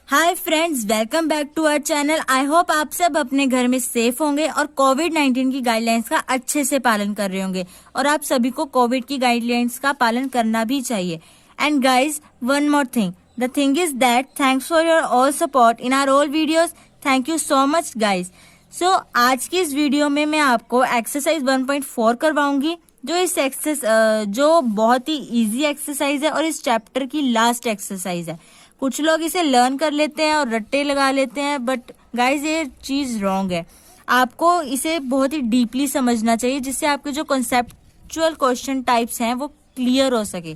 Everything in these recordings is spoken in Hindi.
Hi friends, welcome back to our channel. I hope आप सब अपने घर में सेफ होंगे और कोविड-19 की गाइडलाइंस का अच्छे से पालन कर रहे होंगे और आप सभी को कोविड की गाइडलाइंस का पालन करना भी चाहिए। And guys, one more thing, the thing is that thanks for your all support in our all videos. Thank you so much guys. So आज की इस वीडियो में मैं आपको एक्सरसाइज 1.4 करवाऊंगी, जो बहुत ही इजी एक्सरसाइज है और इस चैप्टर की लास्ट एक्सरसाइज है। कुछ लोग इसे लर्न कर लेते हैं और रट्टे लगा लेते हैं, बट गाइज ये चीज रॉन्ग है। आपको इसे बहुत ही डीपली समझना चाहिए जिससे आपके जो कॉन्सेप्चुअल क्वेश्चन टाइप्स हैं वो क्लियर हो सके।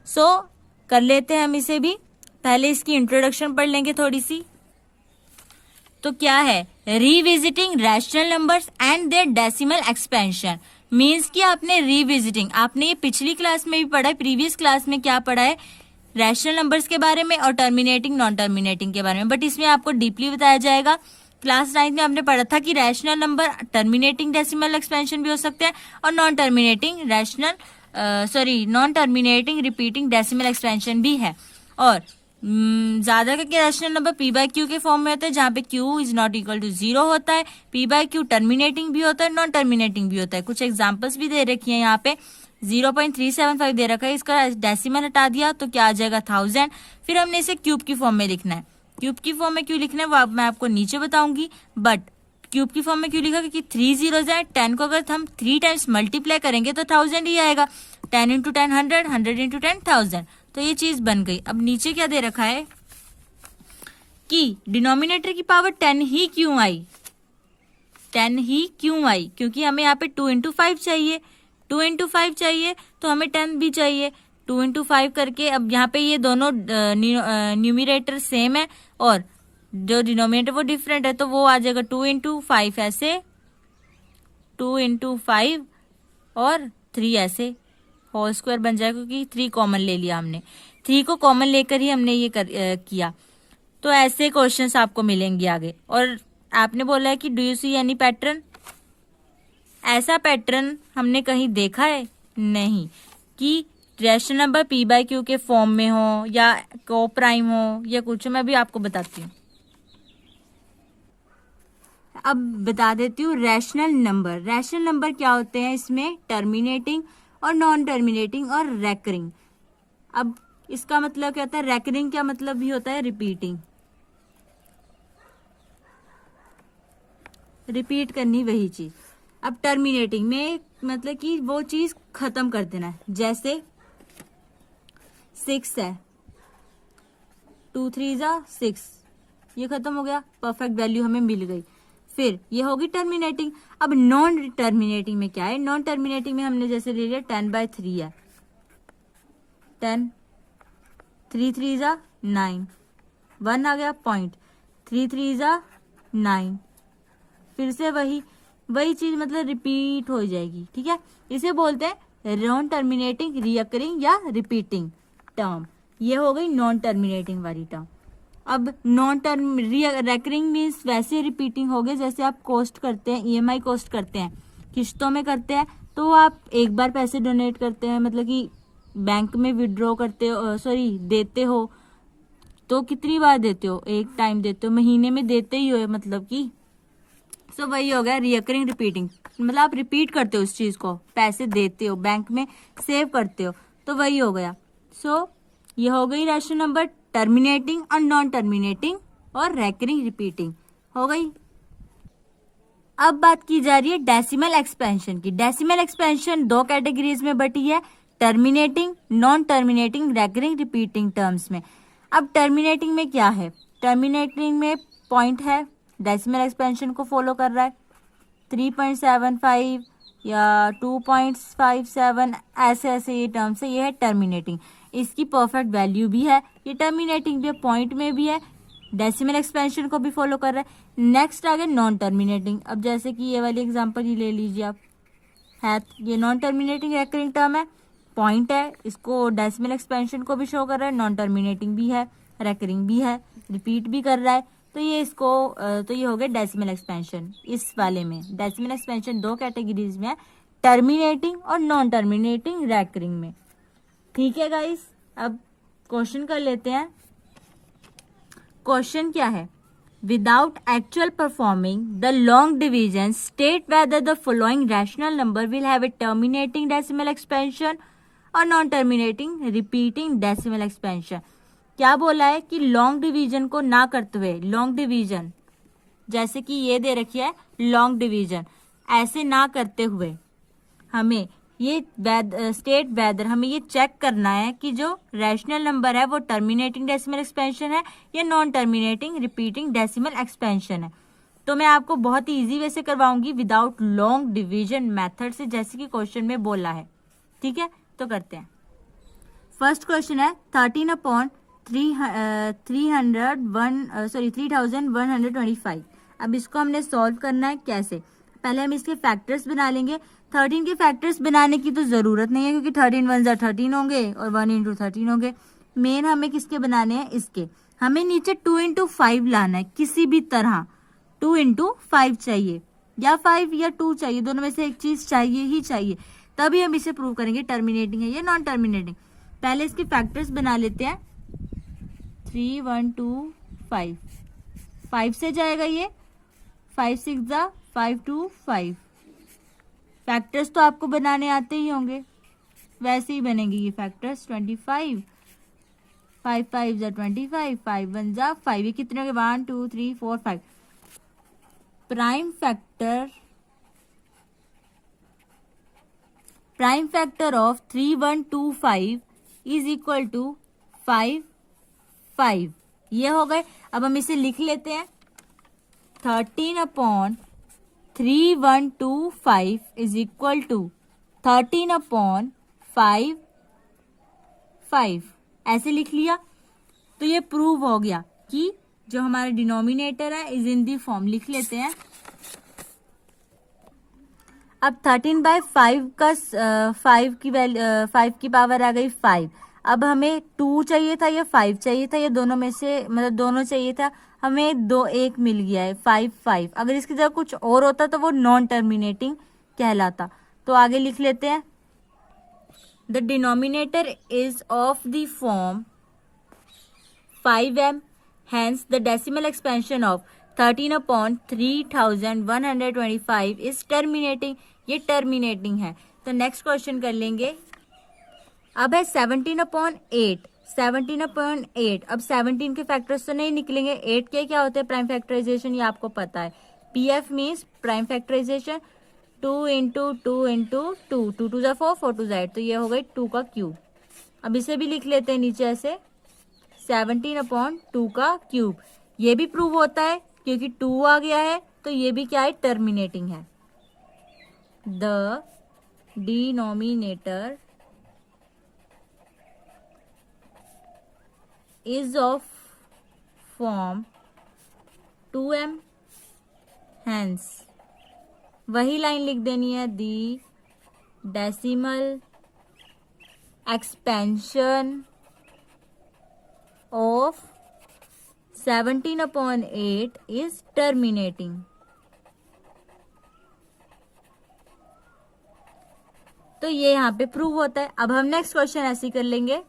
सो कर लेते हैं हम इसे भी। पहले इसकी इंट्रोडक्शन पढ़ लेंगे थोड़ी सी। तो क्या है revisiting rational numbers and their decimal expansion. Means कि आपने रिविजिटिंग, आपने ये पिछली क्लास में भी पढ़ा है, प्रीवियस क्लास में क्या पढ़ा है, रैशनल नंबर्स के बारे में और टर्मिनेटिंग नॉन टर्मिनेटिंग के बारे में, बट इसमें आपको डीपली बताया जाएगा। क्लास 9 में आपने पढ़ा था कि rational number terminating decimal expansion भी हो सकते हैं और non terminating repeating decimal expansion भी है। और ज्यादा करके rational number p by q के फॉर्म में होता है, जहाँ पे q is not equal to 0 होता है। पी बाय क्यू टर्मिनेटिंग भी होता है, नॉन टर्मिनेटिंग भी होता है। कुछ एग्जाम्पल्स भी दे रखी है यहाँ पे। 0.375 दे रखा है, इसका डेसिमल हटा दिया तो क्या आ जाएगा 1000। फिर हमने इसे क्यूब की फॉर्म में लिखना है। क्यूब की फॉर्म में क्यों लिखना है वो मैं आपको नीचे बताऊंगी, बट क्यूब की फॉर्म में क्यों लिखा, क्योंकि 3 zeros है। 10 को अगर हम 3 टाइम्स मल्टीप्लाई करेंगे तो 1000 ही आएगा। 10 इंटू 10 100, 100 इंटू 10 1000। तो ये चीज बन गई। अब नीचे क्या दे रखा है कि डिनोमिनेटर की पावर 10 ही क्यों आई, 10 ही क्यों आई, क्योंकि हमें यहाँ पे 2 इंटू 5 चाहिए, 2 इंटू 5 चाहिए तो हमें 10 भी चाहिए। 2 इंटू 5 करके अब यहाँ पे ये दोनों न्यूमिरेटर सेम है और जो डिनोमिनेटर वो डिफरेंट है, तो वो आ जाएगा 2 इंटू 5 ऐसे, 2 इंटू 5 और 3 ऐसे, होल स्क्वायर बन जाएगा क्योंकि 3 कॉमन ले लिया हमने। 3 को कॉमन लेकर ही हमने ये किया। तो ऐसे क्वेश्चंस आपको मिलेंगे आगे। और आपने बोला है कि do you see any pattern. ऐसा पैटर्न हमने कहीं देखा है नहीं कि rational number p by q के फॉर्म में हो या को प्राइम हो या कुछ। मैं भी आपको बताती हूँ। अब बता देती हूँ रैशनल नंबर। रैशनल नंबर क्या होते हैं, इसमें टर्मिनेटिंग और नॉन टर्मिनेटिंग और रेकरिंग। अब इसका मतलब क्या होता है, रेकरिंग क्या मतलब भी होता है रिपीटिंग, रिपीट करनी वही चीज। अब टर्मिनेटिंग में मतलब कि वो चीज खत्म कर देना है। जैसे 6 है, 2 3 6, ये खत्म हो गया, परफेक्ट वैल्यू हमें मिल गई। फिर ये होगी टर्मिनेटिंग। अब नॉन टर्मिनेटिंग में क्या है, नॉन टर्मिनेटिंग में हमने जैसे ले लिया 10/3 है, 10, 3 3 9, 1 आ गया पॉइंट, 3 3 9, फिर से वही चीज मतलब रिपीट हो जाएगी। ठीक है, इसे बोलते हैं नॉन टर्मिनेटिंग रिकरिंग या रिपीटिंग टर्म। ये हो गई नॉन टर्मिनेटिंग वाली टर्म। अब नॉन टर्म रेकरिंग मीन्स वैसे रिपीटिंग हो गए जैसे आप कॉस्ट करते हैं, ईएमआई कॉस्ट करते हैं, किस्तों में करते हैं। तो आप एक बार पैसे डोनेट करते हैं, मतलब कि बैंक में विड्रॉ करते हो, देते हो, तो कितनी बार देते हो, एक टाइम देते हो, महीने में देते ही हो, मतलब कि सो वही हो गया रिकरिंग रिपीटिंग। मतलब आप रिपीट करते हो उस चीज को, पैसे देते हो, बैंक में सेव करते हो, तो वही हो गया। सो ये हो गई रैशनल नंबर टर्मिनेटिंग और नॉन टर्मिनेटिंग और रेकरिंग रिपीटिंग हो गई। अब बात की जा रही है डेसिमल एक्सपेंशन की। डेसिमल एक्सपेंशन 2 कैटेगरीज में बटी है, terminating, non terminating, recurring repeating terms में। अब टर्मिनेटिंग में क्या है, टर्मिनेटिंग में पॉइंट है, डेसिमल एक्सपेंशन को फॉलो कर रहा है, 3.75 या 2.57 ऐसे ऐसे ये टर्म्स है, ये है टर्मिनेटिंग। इसकी परफेक्ट वैल्यू भी है, ये टर्मिनेटिंग भी है, पॉइंट में भी है, डेसिमल एक्सपेंशन को भी फॉलो कर रहा है। नेक्स्ट आ गया नॉन टर्मिनेटिंग। अब जैसे कि ये वाली एग्जांपल ही ले लीजिए आप, है ये नॉन टर्मिनेटिंग रेकरिंग टर्म है, पॉइंट है, इसको डेसिमल एक्सपेंशन को भी शो कर रहा है, नॉन टर्मिनेटिंग भी है, रेकरिंग भी है, रिपीट भी कर रहा है। तो ये हो गया डेसिमल एक्सपेंशन। इस वाले में डेसिमल एक्सपेंशन 2 कैटेगरीज में है, टर्मिनेटिंग और नॉन टर्मिनेटिंग रेकरिंग में। ठीक है गाइस, अब क्वेश्चन कर लेते हैं। क्वेश्चन क्या है, without actual performing the long division state whether the following rational number will have a terminating decimal expansion और non terminating repeating decimal expansion. क्या बोला है कि लॉन्ग डिवीजन को ना करते हुए, लॉन्ग डिवीजन जैसे कि ये दे रखी है लॉन्ग डिवीजन, ऐसे ना करते हुए हमें ये स्टेट वेदर हमें ये चेक करना है कि जो रैशनल नंबर है वो टर्मिनेटिंग डेसिमल एक्सपेंशन है या non terminating repeating decimal expansion है। तो मैं आपको बहुत ही इजी वे से करवाऊंगी विदाउट लॉन्ग डिवीजन मेथड से, जैसे कि क्वेश्चन में बोला है। ठीक है, तो करते हैं। फर्स्ट क्वेश्चन है 13/3125। अब इसको हमने सॉल्व करना है कैसे, पहले हम इसके फैक्टर्स बना लेंगे। 13 के फैक्टर्स बनाने की तो जरूरत नहीं है क्योंकि 13 1 13 होंगे और 1 इंटू 13 होंगे। मेन हमें किसके बनाने हैं, इसके। हमें नीचे 2 इंटू 5 लाना है किसी भी तरह, 2 इंटू 5 चाहिए या 5 या 2 चाहिए, दोनों में से एक चीज चाहिए ही चाहिए, तभी हम इसे प्रूव करेंगे टर्मिनेटिंग है या नॉन टर्मिनेटिंग। पहले इसके फैक्टर्स बना लेते हैं। 3 1 2 5, 5 से जाएगा ये, 5 6 5 2 5। फैक्टर्स तो आपको बनाने आते ही होंगे, वैसे ही बनेंगे ये फैक्टर्स। 25 5 5 25, 5 1 5। ये कितने हो गए, 1 2 3 4 5। Prime factor of 3 1 2 5 is equal to 5 5। ये हो गए। अब हम इसे लिख लेते हैं। 13/3125 इज इक्वल टू 13/5 5। ऐसे लिख लिया तो ये प्रूव हो गया कि जो हमारा डिनोमिनेटर है इज इन दी फॉर्म। लिख लेते हैं। अब 13/5 का 5 की पावर आ गई 5। अब हमें 2 चाहिए था या 5 चाहिए था, या दोनों में से, मतलब दोनों चाहिए था। हमें 1 मिल गया है, 5 5। अगर इसकी जगह कुछ और होता तो वो नॉन टर्मिनेटिंग कहलाता। तो आगे लिख लेते हैं। The denominator is of the form 5m, hence the decimal expansion of 13/3125 is terminating. ये टर्मिनेटिंग है। तो नेक्स्ट क्वेश्चन कर लेंगे। अब है 17/8। 17/8। अब 17 के फैक्टर्स तो नहीं निकलेंगे। 8 के क्या होते हैं, प्राइम फैक्टराइजेशन, ये आपको पता है। PF means prime factorisation. 2 into 2 into 2, 2 2 4, 4 2 8। तो ये हो गई 2 का क्यूब। अब इसे भी लिख लेते हैं नीचे ऐसे, 17/2 का क्यूब। ये भी प्रूव होता है क्योंकि 2 आ गया है, तो ये भी क्या है, टर्मिनेटिंग है। The denominator is of form 2m, hence वही लाइन लिख देनी है, the decimal expansion of 17/8 is terminating. तो ये यहाँ पे प्रूव होता है। अब हम नेक्स्ट क्वेश्चन ऐसे कर लेंगे।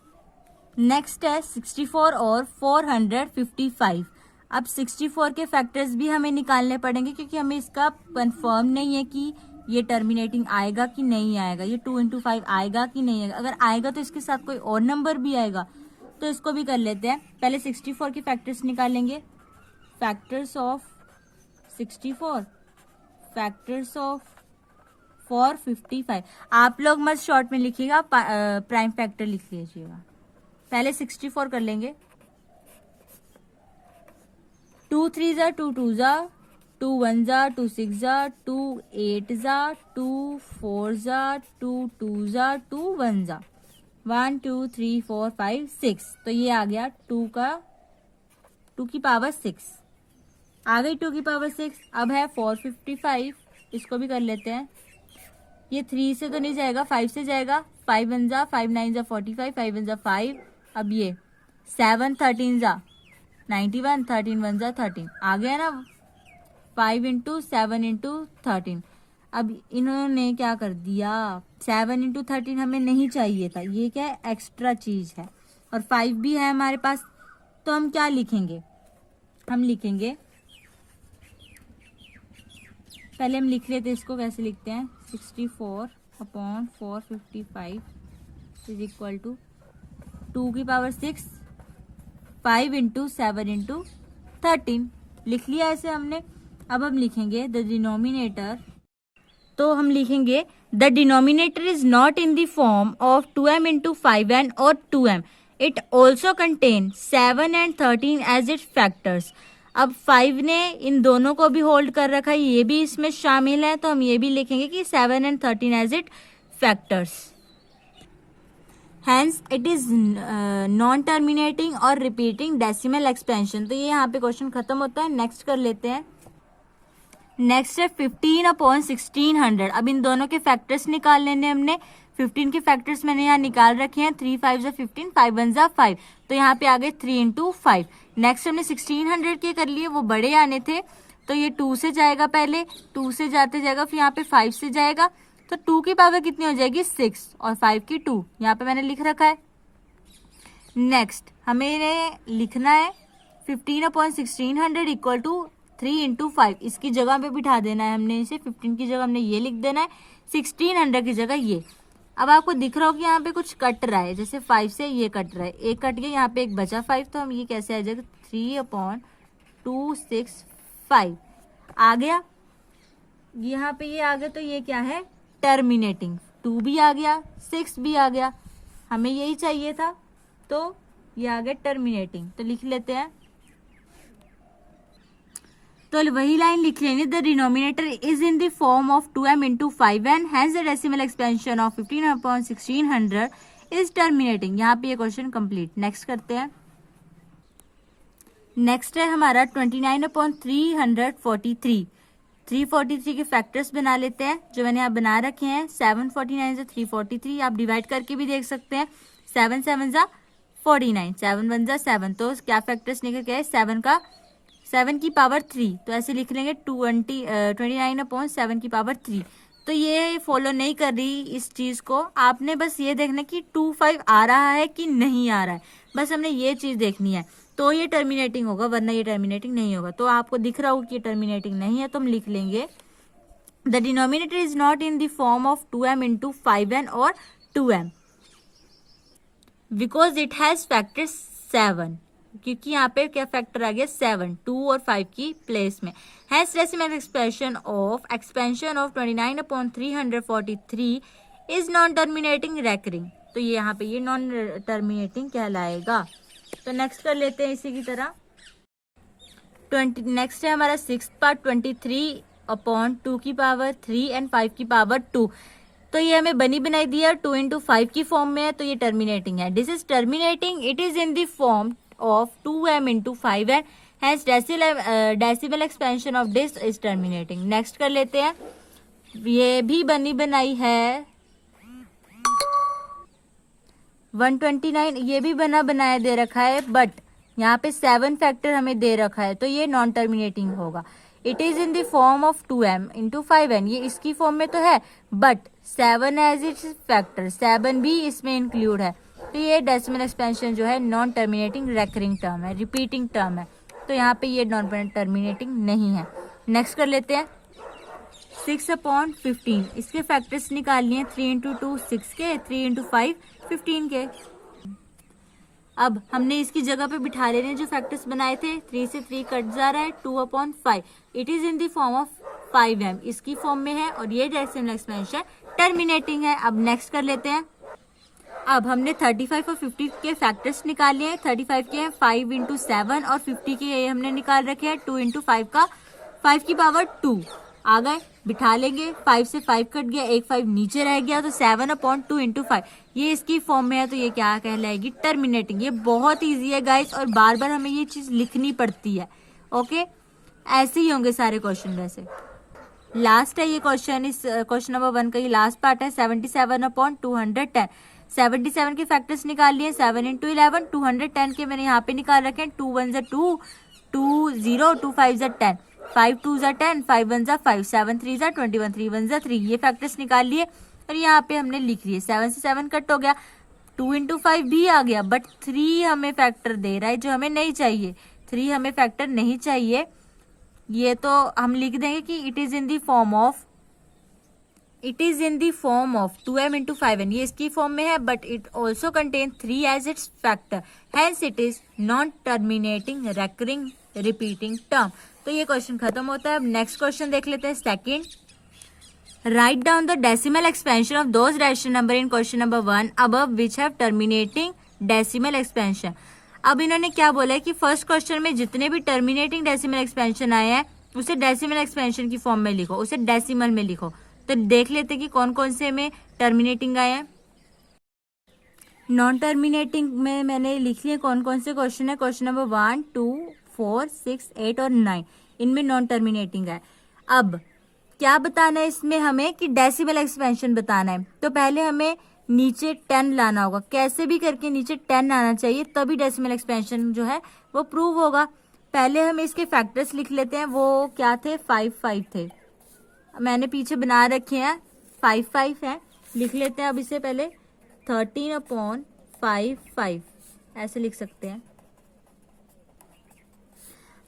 नेक्स्ट है 64 और 455। अब 64 के फैक्टर्स भी हमें निकालने पड़ेंगे क्योंकि हमें इसका कंफर्म नहीं है कि ये टर्मिनेटिंग आएगा कि नहीं आएगा, ये 2 इंटू 5 आएगा कि नहीं आएगा। अगर आएगा तो इसके साथ कोई और नंबर भी आएगा, तो इसको भी कर लेते हैं। पहले 64 के फैक्टर्स निकालेंगे। Factors of 64, factors of 455। आप लोग मत शॉर्ट में लिखिएगा, प्राइम फैक्टर लिख लीजिएगा। पहले 64 कर लेंगे। 2 3 2 2 2 1 2 6 2 8 2 4 2 2 2 1 1 2 3 4 5 6। तो ये आ गया 2 की पावर 6 आ गई, 2 की पावर 6। अब है 455, इसको भी कर लेते हैं। ये 3 से तो नहीं जाएगा, 5 से जाएगा। 5 1 5 9 45, 5 1 5। अब ये 7 13 91, 13 1 13 आ गया ना, 5 इंटू 7 इंटू 13। अब इन्होंने क्या कर दिया, 7 इंटू 13 हमें नहीं चाहिए था, ये क्या है, एक्स्ट्रा चीज है। और 5 भी है हमारे पास, तो हम क्या लिखेंगे, हम लिखेंगे, पहले हम लिख लेते इसको, कैसे लिखते हैं, 64/455 इज इक्वल टू 2 की पावर 6, 5 इंटू 7 इंटू 13 लिख लिया ऐसे हमने। अब हम लिखेंगे द डिनोमिनेटर, तो हम लिखेंगे the denominator is not in the form of 2m into 5n और 2m, it also contain 7 and 13 as it factors. अब 5 ने इन दोनों को भी होल्ड कर रखा है, ये भी इसमें शामिल है, तो हम ये भी लिखेंगे कि 7 and 13 as it factors. Hence it is non terminating और रिपीटिंग डेसिमल एक्सपेंशन। तो ये यहाँ पे क्वेश्चन खत्म होता है। नेक्स्ट कर लेते हैं। नेक्स्ट है 15/1600। अब इन दोनों के फैक्टर्स निकाल लेने हमने। 15 के फैक्टर्स मैंने यहाँ निकाल रखे हैं, 3 5 ज़ा 15, 5 1 ज़ा 5, तो यहाँ पे आ गए 3 इंटू 5। नेक्स्ट हमने 1600 के कर लिए, वो बड़े आने थे, तो ये 2 से जाएगा, पहले 2 से जाते जाएगा, फिर यहाँ पे 5 से जाएगा, तो 2 की पावर कितनी हो जाएगी 6 और 5 की 2, यहाँ पे मैंने लिख रखा है। नेक्स्ट हमें लिखना है 15/1600 इक्वल टू 3 इंटू 5, इसकी जगह पे बिठा देना है हमने इसे। 15 की जगह हमने ये लिख देना है, 1600 की जगह ये। अब आपको दिख रहा हो कि यहाँ पे कुछ कट रहा है, जैसे 5 से ये कट रहा है, एक कट गया, यहाँ पे एक बचा 5, तो हम ये कैसे आ जाएगा 3/265 आ गया, यहाँ पे ये आ गया, तो ये क्या है टर्मिनेटिंग। 2 भी आ गया, 6 भी आ गया, हमें यही चाहिए था, तो ये आ गया टर्मिनेटिंग। तो लिख लेते हैं, तो वही लाइन लिख लेंगे, the denominator is in the form of 2m into 5n, hence the decimal expansion of 15/1600 is terminating. यहाँ पे ये क्वेश्चन कंप्लीट। नेक्स्ट करते हैं। नेक्स्ट है हमारा 29/343। 343 के फैक्टर्स बना लेते हैं, जो मैंने यहाँ बना रखे हैं। 749 से 343 आप डिवाइड करके भी देख सकते हैं। 7 7 ज़ा 49, 7 1 ज़ा 7, तो क्या फैक्टर्स निकल के 7 की पावर 3, तो ऐसे लिख लेंगे 29/7 की पावर 3। तो ये फॉलो नहीं कर रही इस चीज को, आपने बस ये देखना कि 25 आ रहा है कि नहीं आ रहा है, बस हमने ये चीज देखनी है, तो ये टर्मिनेटिंग होगा, वरना ये टर्मिनेटिंग नहीं होगा। तो आपको दिख रहा होगा कि ये टर्मिनेटिंग नहीं है, तो हम लिख लेंगे the denominator is not in the form of 2m into 5n और 2m because it has factor 7, क्योंकि यहाँ पे क्या फैक्टर आ गया 7, 2 और 5 की प्लेस में। Hence decimal expansion of 29/343 is non terminating recurring. तो ये यहाँ पे ये नॉन टर्मिनेटिंग कहलाएगा। तो नेक्स्ट कर लेते हैं इसी की तरह। नेक्स्ट है हमारा 6th पार्ट 23/2 की पावर 3 एंड 5 की पावर 2। तो ये हमें बनी बनाई दिया 2 इंटू 5 की फॉर्म में है, तो ये टर्मिनेटिंग है। This is terminating, it is in the form of 2m into 5n, hence decimal expansion of this is terminating। Next कर लेते हैं, ये भी बनी बनाई है 129, ये भी बना बनाया दे रखा है, बट यहाँ पे 7 फैक्टर हमें दे रखा है, तो ये नॉन टर्मिनेटिंग होगा। It is in the form of 2m into 5n, ये इसकी फॉर्म में तो है, बट 7 एज इट्स फैक्टर, 7 भी इसमें इंक्लूड है, तो ये डेसिमल एक्सपेंशन जो है नॉन टर्मिनेटिंग रेकरिंग टर्म है, रिपीटिंग टर्म है, तो यहाँ पे ये नॉन टर्मिनेटिंग नहीं है। नेक्स्ट कर लेते हैं 6/15, इसके फैक्टर्स निकाल लिए 3 इंटू 2 6 के, 3 इंटू 5 15 के। अब हमने इसकी जगह पे बिठा लेने जो फैक्टर्स बनाए थे, 3 से 3 कट जा रहा है, 2/5, it is in the form of 5m, इसकी फॉर्म में है, और ये डेसिमल एक्सपेंशन टर्मिनेटिंग है। अब नेक्स्ट कर लेते हैं। अब हमने 35 और 50 के फैक्टर्स निकाल लिए हैं। 35 के हैं 5 इंटू 7 और 50 के ये हमने निकाल रखे हैं 2 इंटू 5 का 5 की पावर 2 आ गए, बिठा लेंगे। 5 से 5 कट गया, एक 5 नीचे रह गया, तो 7/2 इंटू 5 ये इसकी फॉर्म में है, तो ये क्या कहलाएगी टर्मिनेटिंग। ये बहुत ईजी है गाइस, और बार बार हमें ये चीज लिखनी पड़ती है। ओके, ऐसे ही होंगे सारे क्वेश्चन। वैसे लास्ट है ये क्वेश्चन, इस क्वेश्चन नंबर 1 का ये लास्ट पार्ट है। 77/210, 77 के फैक्टर्स निकाल लिए। 7 इंटू 11, 210 के मैंने यहाँ पे निकाल रखे हैं। 2 1 ज़ा 2, 2 0, 2 5 ज़ा 10, 5 2 ज़ा 10, 5 1 ज़ा 5, 7 3 ज़ा 21, 3 1 ज़ा 3, ये फैक्टर्स निकाल लिए और यहाँ पे हमने लिख लिए। 7 से 7 कट हो गया, 2 इंटू 5 भी आ गया, बट 3 हमें फैक्टर दे रहा है जो हमें नहीं चाहिए। 3 हमें फैक्टर नहीं चाहिए, ये तो हम लिख देंगे कि it is in the form of 2m into 5n, ये इसकी फॉर्म में है, but it also contain 3 as its factor, hence it is non terminating recurring repeating term. तो ये क्वेश्चन खत्म होता है। अब नेक्स्ट क्वेश्चन देख लेते हैं, second. Write down the decimal expansion of those rational number in question number 1 above which have terminating decimal expansion. अब इन्होंने क्या बोला है कि फर्स्ट क्वेश्चन में जितने भी टर्मिनेटिंग डेसिमल एक्सपेंशन आए हैं उसे डेसिमल एक्सपेंशन की फॉर्म में लिखो, उसे डेसिमल में लिखो। तो देख लेते कि कौन कौन से में टर्मिनेटिंग आए हैं। नॉन टर्मिनेटिंग में मैंने लिख लिए कौन कौन से क्वेश्चन है। क्वेश्चन नंबर 1, 2, 4, 6, 8 और 9, इनमें नॉन टर्मिनेटिंग है। अब क्या बताना है इसमें हमें कि डेसिमल एक्सपेंशन बताना है। तो पहले हमें नीचे 10 लाना होगा, कैसे भी करके नीचे 10 आना चाहिए, तभी डेसिमल एक्सपेंशन जो है वो प्रूव होगा। पहले हम इसके फैक्टर्स लिख लेते हैं, वो क्या थे, 5 5 थे, मैंने पीछे बना रखे हैं, 5 5 है, लिख लेते हैं। अब इसे पहले 13/5 ऐसे लिख सकते हैं।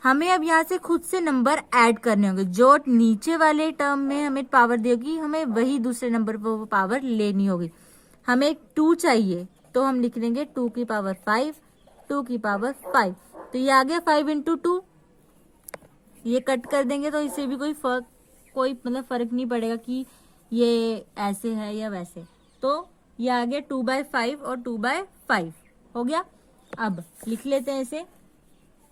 हमें अब यहाँ से खुद से नंबर ऐड करने होंगे, जो नीचे वाले टर्म में हमें पावर देगी हमें वही दूसरे नंबर पर वो पावर लेनी होगी। हमें 2 चाहिए तो हम लिख देंगे 2 की पावर 5, 2 की पावर 5, तो ये आ गया 5 इंटू 2। ये कट कर देंगे तो इससे भी कोई फर्क नहीं पड़ेगा कि ये ऐसे है या वैसे। तो ये आ गया 2/5 और 2/5 हो गया। अब लिख लेते हैं इसे।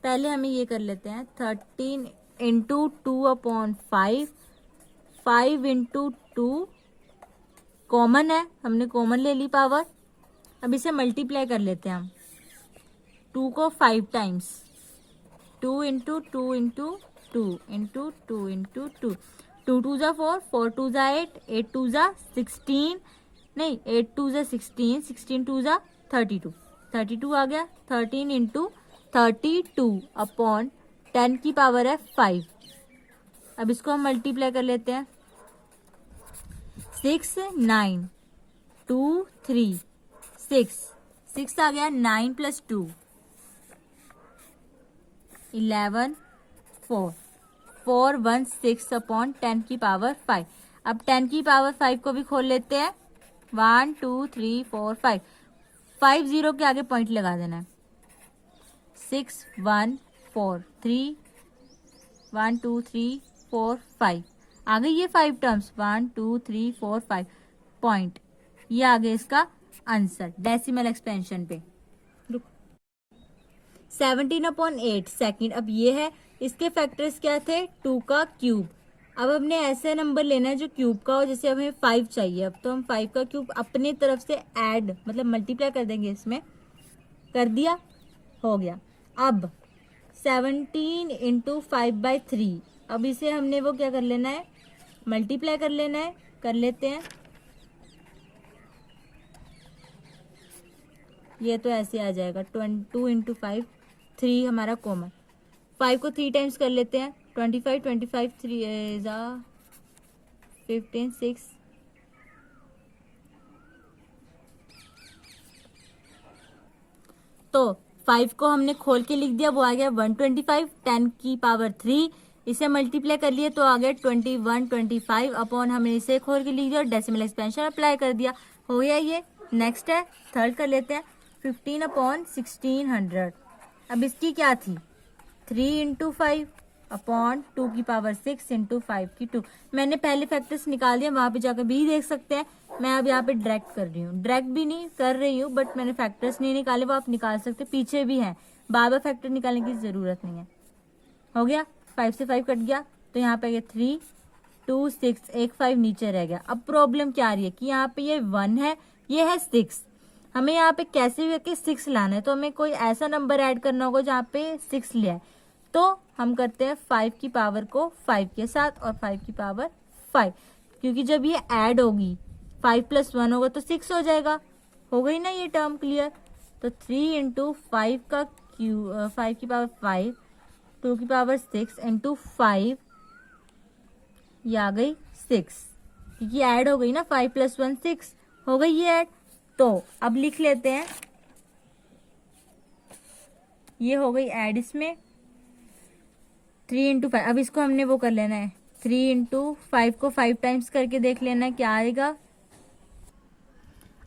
पहले हमें ये कर लेते हैं 13 इंटू 2/5, 5 इंटू 2 कॉमन है, हमने कॉमन ले ली पावर। अब इसे मल्टीप्लाई कर लेते हैं हम 2 को 5 times, 2 into 2 into 2 into 2 into 2, 2 2 जा 4, 4 2 जा 8, 8 2 जा 16, नहीं 8 2 जा 16, 16 2 जा 32, 32 आ गया। 13 इंटू 32 अपॉन 10 की पावर है 5। अब इसको हम मल्टीप्लाई कर लेते हैं, 6 9 2 3 6, 6 आ गया, 9 प्लस 2 11 4, 4 1 6 अपॉन 10 की पावर 5। अब 10 की पावर 5 को भी खोल लेते हैं, 1 2 3 4 5, 5 0 के आगे पॉइंट लगा देना है, 6 1 4 3 1 2 3 4 5 आ गई ये 5 टर्म्स, 1 2 3 4 5 पॉइंट। ये आ गया इसका आंसर डेसिमल एक्सपेंशन पे। 17/8 सेकंड। अब ये है, इसके फैक्टर्स क्या थे, 2 का क्यूब। अब हमने ऐसे नंबर लेना है जो क्यूब का हो, जैसे हमें 5 चाहिए। अब तो हम 5 का क्यूब अपनी तरफ से ऐड मतलब मल्टीप्लाई कर देंगे, इसमें कर दिया, हो गया। अब 17 इंटू 5/3, अब इसे हमने वो क्या कर लेना है, मल्टीप्लाई कर लेना है, कर लेते हैं। ये तो ऐसे आ जाएगा 2 इंटू 5, 3 हमारा कॉमन, 5 को 3 टाइम्स कर लेते हैं, 25 25 3 जा 15 6, तो 5 को हमने खोल के लिख दिया, वो आ गया 125, 10 की पावर 3, इसे मल्टीप्लाई कर लिए तो आ गया 21 25 अपॉन हमने इसे खोल के लिख दिया और डेसिमल एक्सपेंशन अप्लाई कर दिया, हो गया ये। नेक्स्ट है थर्ड कर लेते हैं, 15/1600। अब इसकी क्या थी, 3 इंटू 5 अपॉन 2 की पावर 6 इंटू 5 की 2। मैंने पहले फैक्टर्स निकाल दिया, वहां पे जाकर भी देख सकते हैं। मैं अब यहाँ पे डायरेक्ट कर रही हूँ, डायरेक्ट भी नहीं कर रही हूँ, बट मैंने फैक्टर्स नहीं निकाले, वो आप निकाल सकते, पीछे भी हैं, बार बार फैक्टर निकालने की जरूरत नहीं है। हो गया, 5 से 5 कट गया, तो यहाँ पे 3 2 6, एक 5 नीचे रह गया। अब प्रॉब्लम क्या आ रही है कि यहाँ पे ये 1 है, ये है 6, हमें यहाँ पे कैसे भी करके 6 लाना है, तो हमें कोई ऐसा नंबर ऐड करना होगा जहाँ पे 6 लिया है। तो हम करते हैं 5 की पावर को 5 के साथ और 5 की पावर 5, क्योंकि जब ये ऐड होगी 5 + 1 होगा तो 6 हो जाएगा। हो गई ना ये टर्म क्लियर। तो 3 इंटू 5 का क्यू 5 की पावर 5, 2 की पावर 6 इंटू 5, ये आ गई 6, क्योंकि ऐड हो गई ना, 5 + 1 6 हो गई ये ऐड। तो अब लिख लेते हैं, ये हो गई ऐड इसमें, 3 × 5, अब इसको हमने वो कर लेना है, 3 × 5 को 5 टाइम्स करके देख लेना है क्या आएगा।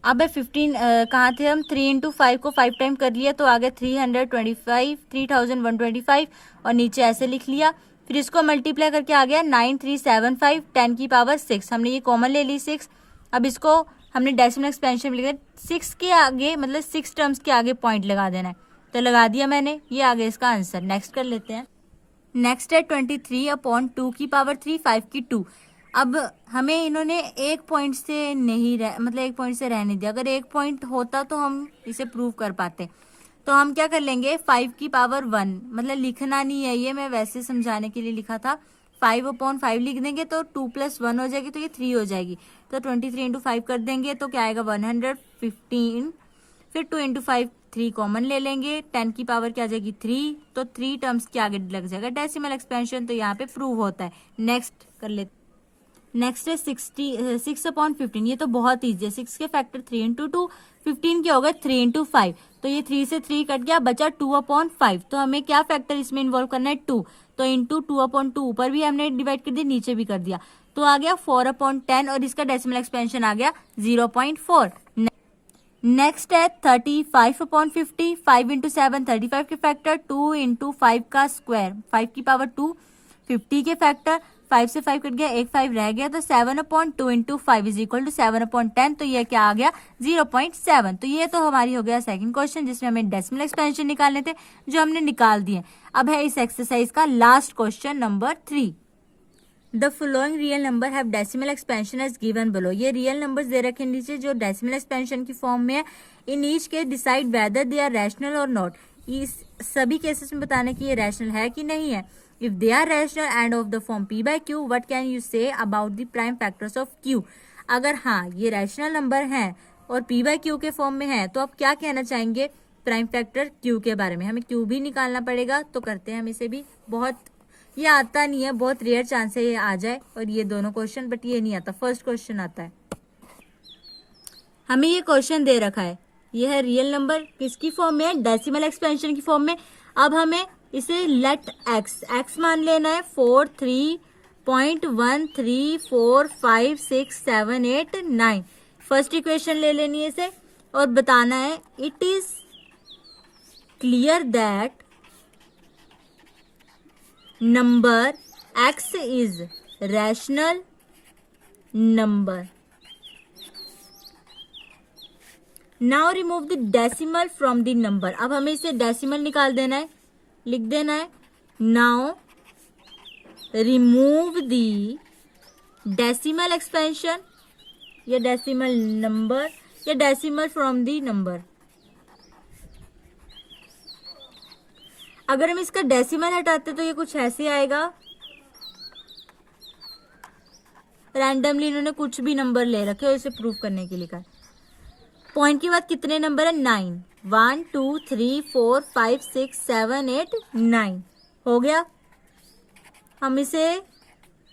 अब 15 कहाँ थे हम, 3 × 5 को 5 टाइम कर लिया तो आ गया 325, 3125, और नीचे ऐसे लिख लिया। फिर इसको मल्टीप्लाई करके आ गया 9375, 10 की पावर 6, हमने ये कॉमन ले ली 6। अब इसको हमने डेसिमल एक्सपेंशन में लिखा 6 के आगे, मतलब 6 टर्म्स के आगे पॉइंट लगा देना है, तो लगा दिया मैंने, ये आ गया इसका आंसर। नेक्स्ट कर लेते हैं। नेक्स्ट है 23/2 की पावर 3, 5 की 2। अब हमें इन्होंने एक पॉइंट से नहीं मतलब एक पॉइंट से रहने दिया, अगर एक पॉइंट होता तो हम इसे प्रूव कर पाते। तो हम क्या कर लेंगे, 5 की पावर 1, मतलब लिखना नहीं है ये, मैं वैसे समझाने के लिए लिखा था, 5/5 लिख देंगे तो 2 + 1 हो जाएगी, तो ये 3 हो जाएगी। तो 23 × 5 कर देंगे तो क्या आएगा 115। फिर 2 × 5 3 कॉमन ले लेंगे, 10 की पावर क्या आ जाएगी 3, तो 3 टर्म्स के आगे लग जाएगा डेसिमल एक्सपेंशन, तो यहाँ पे प्रूव होता है। नेक्स्ट कर लेते। नेक्स्ट है 6/15, ये तो बहुत ईजी है, 6 के फैक्टर 3 × 2, 15 के हो गए 3 × 5, तो ये 3 से 3 कट गया, बचा 2/5। तो हमें क्या फैक्टर इसमें इन्वॉल्व करना है 2, तो इंटू 2/2 ऊपर भी हमने डिवाइड कर दिया, नीचे भी कर दिया, तो आ गया 4/10, और इसका डेसिमल एक्सपेंशन आ गया 0.4। नेक्स्ट है 35/50, 5 × 7 35 के फैक्टर, 2 × 5 का स्क्वायर, 5 की पावर 2, 50 के फैक्टर, 5 से 5 कट गया, एक 5 रह गया, तो 7/2 × 5 = 7/10, तो ये क्या आ गया 0.7। तो ये तो हमारी हो गया सेकंड क्वेश्चन, जिसमें हमें डेसिमल एक्सपेंशन निकालने थे, जो हमने निकाल दिए। अब है इस एक्सरसाइज का last question number 3। The following real number have decimal expansion as given below. ये रियल नंबर्स दे रखे नीचे जो डेसिमल एक्सपेंशन की फॉर्म में है। In each case decide whether they are rational और नॉट। इस सभी केसेस में बताना कि ये रैशनल है कि नहीं है। If they are rational and of the form p/q, what can you say about the prime factors of q। अगर हाँ ये रैशनल नंबर है और p/q के फॉर्म में है, तो आप क्या कहना चाहेंगे प्राइम फैक्टर q के बारे में। हमें q भी निकालना पड़ेगा, तो करते हैं हम इसे भी। बहुत ये आता नहीं है, बहुत रेयर चांस है ये आ जाए, और ये दोनों क्वेश्चन, बट ये नहीं आता, फर्स्ट क्वेश्चन आता है। हमें ये क्वेश्चन दे रखा है, ये है रियल नंबर, किसकी फॉर्म में है, डेसिमल एक्सपेंशन की फॉर्म में। अब हमें इसे लेट x मान लेना है 4, 3.13456789। फर्स्ट इक्वेशन ले लेनी है इसे, और बताना है it is clear that number x is rational number. Now remove the decimal from the number. अब हमें इसे डेसिमल निकाल देना है, लिख देना है now remove the decimal expansion या decimal number या decimal from the number. अगर हम इसका डेसिमल हटाते तो ये कुछ ऐसे आएगा। रैंडमली इन्होंने कुछ भी नंबर ले रखे और इसे प्रूव करने के लिए कहा। पॉइंट के बाद कितने नंबर है 9, 1 2 3 4 5 6 7 8 9 हो गया। हम इसे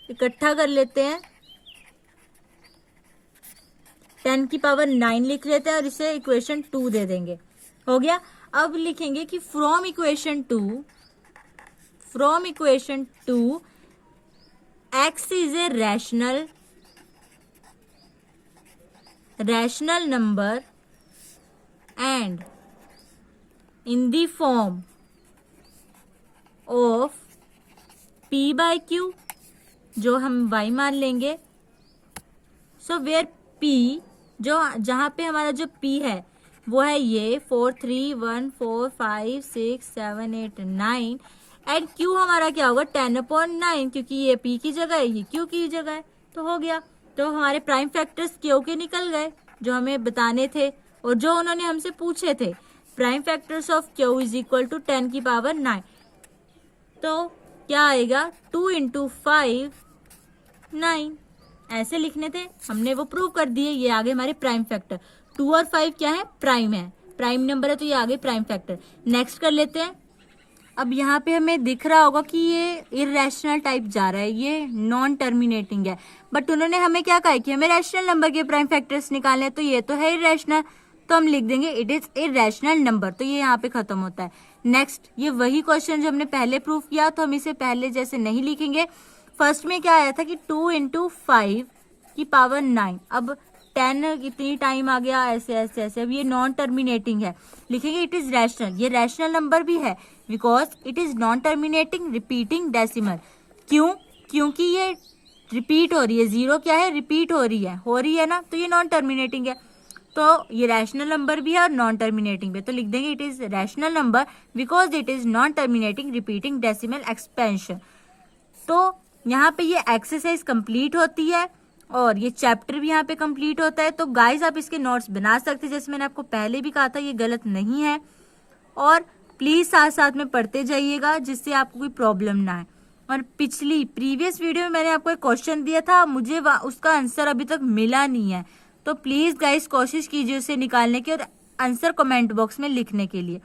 इकट्ठा कर लेते हैं, 10 की पावर 9 लिख लेते हैं और इसे इक्वेशन 2 दे देंगे, हो गया। अब लिखेंगे कि from equation two x is a rational number and in the form of p/q, जो हम y मान लेंगे। सो वेयर p, जो जहां पे हमारा जो p है वो है ये 4 3 1 4 5 6 7 8 9 एंड q हमारा क्या होगा 10/9, क्योंकि ये p की जगह है, ये q की जगह है, तो हो गया। तो हमारे प्राइम फैक्टर्स q के निकल गए जो हमें बताने थे और जो उन्होंने हमसे पूछे थे। Prime factors of q is equal to 10 की पावर 9, तो क्या आएगा 2 × 5 9, ऐसे लिखने थे, हमने वो प्रूव कर दिए। ये आगे हमारे प्राइम फैक्टर 2 और 5 क्या है, प्राइम है, प्राइम नंबर है, तो ये आगे प्राइम फैक्टर। नेक्स्ट कर लेते हैं। अब यहाँ पे हमें दिख रहा होगा कि ये इरेशनल टाइप जा रहा है, ये नॉन टर्मिनेटिंग है, बट उन्होंने हमें क्या कहा कि हमें रैशनल नंबर के प्राइम फैक्टर्स निकालने हैं, तो ये तो है इरेशनल, तो हम लिख देंगे इट इज इरेशनल नंबर, तो ये यहाँ पे खत्म होता है। नेक्स्ट ये वही क्वेश्चन जो हमने पहले प्रूफ किया, तो हम इसे पहले जैसे नहीं लिखेंगे। फर्स्ट में क्या आया था कि 2 × 5 की पावर 9, अब 10 कितनी टाइम आ गया, ऐसे ऐसे ऐसे। अब ये नॉन टर्मिनेटिंग है, लिखेंगे इट इज रैशनल। ये रैशनल नंबर भी है because it is non terminating repeating decimal. क्यों? क्योंकि ये रिपीट हो रही है, जीरो क्या है, रिपीट हो रही है ना, तो ये नॉन टर्मिनेटिंग है। तो ये रैशनल नंबर भी है और नॉन टर्मिनेटिंग भी, तो लिख देंगे it is rational number because it is non terminating repeating decimal expansion. तो यहाँ पे ये एक्सरसाइज कंप्लीट होती है और ये चैप्टर भी यहाँ पे कंप्लीट होता है। तो गाइज आप इसके नोट्स बना सकते हैं, जैसे मैंने आपको पहले भी कहा था, ये गलत नहीं है। और प्लीज साथ साथ में पढ़ते जाइएगा जिससे आपको कोई प्रॉब्लम ना आए। और प्रीवियस वीडियो में मैंने आपको एक क्वेश्चन दिया था, मुझे उसका आंसर अभी तक मिला नहीं है, तो प्लीज गाइज कोशिश कीजिए उसे निकालने की और आंसर कमेंट बॉक्स में लिखने के लिए।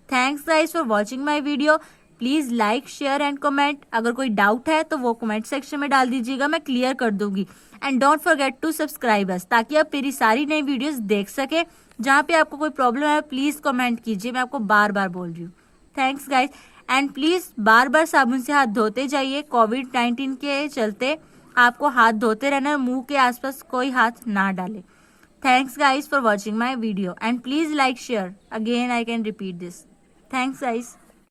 Thanks guys for watching my video. Please like, share and comment. अगर कोई डाउट है तो वो कमेंट सेक्शन में डाल दीजिएगा, मैं क्लियर कर दूंगी। And don't forget to subscribe us, ताकि आप मेरी सारी नई वीडियोस देख सके। जहाँ पे आपको कोई प्रॉब्लम है प्लीज कमेंट कीजिए, मैं आपको बार बार बोल रही हूँ। Thanks guys. एंड प्लीज बार बार साबुन से हाथ धोते जाइए। कोविड-19 के चलते आपको हाथ धोते रहना, मुंह के आसपास कोई हाथ ना डाले। Thanks guys for watching my video and please like, share. Again I can repeat this. Thanks guys.